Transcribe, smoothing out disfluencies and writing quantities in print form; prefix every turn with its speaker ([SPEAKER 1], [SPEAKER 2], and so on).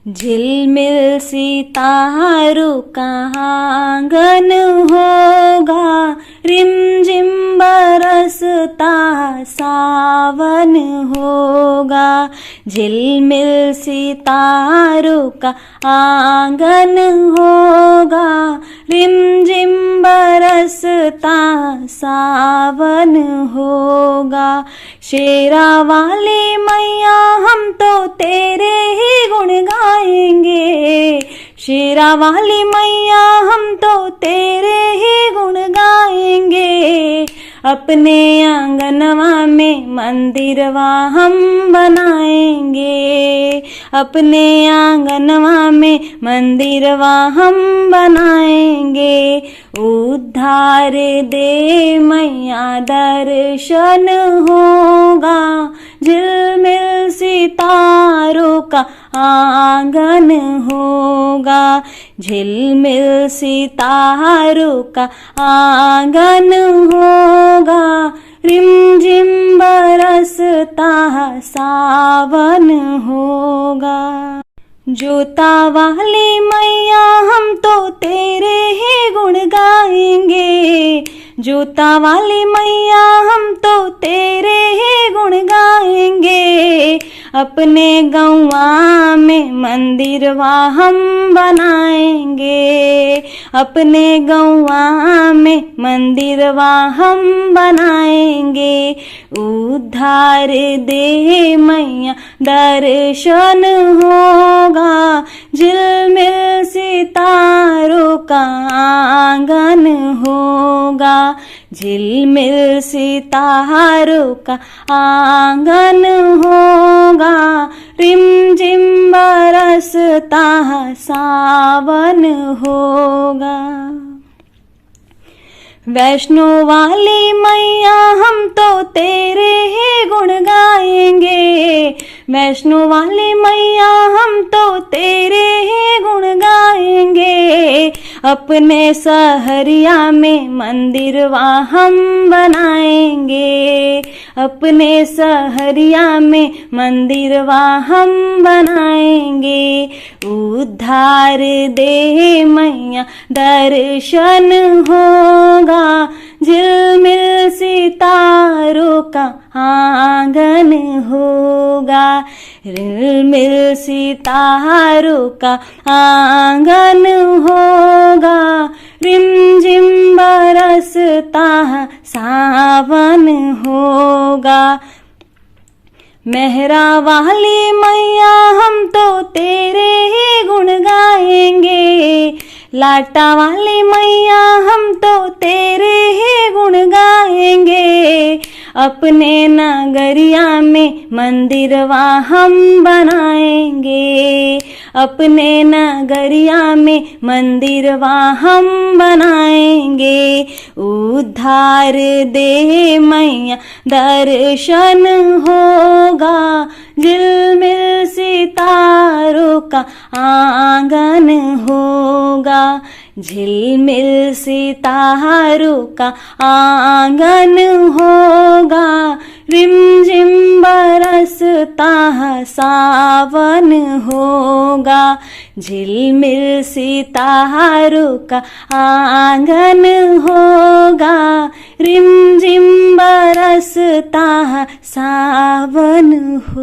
[SPEAKER 1] झिलमिल सितारों का आंगन होगा, रिमझिम बरसता सावन होगा। झिलमिल सितारों का आंगन होगा, रिमझिम बरसता सावन होगा। शेरा वाली मैया हम तो तेरे ही गुण गाएंगे, शेरा वाली मैया हम तो तेरे ही गुण गाएंगे। अपने आंगनवा में मंदिरवा हम बनाएंगे, अपने आंगनवा में मंदिरवा हम बनाएंगे। उद्धार दे मैया दर्शन होगा, झिलमिल सितारों का आंगन होगा। झिलमिल सितारों का आंगन होगा, रिमझिम बरसता सावन होगा। जोता वाली मैया हम तो तेरे ही गुण गाएंगे, जोता वाली मैया हम तो तेरे ही गुण गाएंगे। अपने गौवा में मंदिरवा हम बनाएंगे, अपने गौवा में मंदिरवा हम बनाएंगे। उद्धार दे मैया दर्शन होगा, झिलमिल सितारों का आंगन होगा। झिलमिल सितारों का आंगन होगा, रिमझिम बरसता सावन होगा। वैष्णो वाली मैया हम तो तेरे ही गुण गाएंगे, वैष्णो वाली मैया हम तो तेरे ही गुण गाएंगे। अपने सहरिया में मंदिरवा हम बनाएंगे, अपने सहरिया में मंदिरवा हम बनाएंगे। उद्धार दे मैया दर्शन होगा, झिलमिल सितारों का आंगन होगा। झिलमिल सितारों का आंगन होगा, रिमझिम बरसता सावन होगा। मेहरा वाली मैया हम तो तेरे ही गुण गाएंगे, लाटा वाली मैया हम तो तेरे ही गुण गाएंगे। अपने नगरिया में मंदिरवा हम बनाएंगे, अपने नगरिया में मंदिरवा हम बनाएंगे। उद्धार दे मैया दर्शन होगा, झिलमिल सितारों का आंगन होगा। झिलमिल सितारों का आंगन होगा, रिमझिम बरसता सावन होगा। झिलमिल सितारों का आंगन होगा, रिमझिम बरसता सावन हो।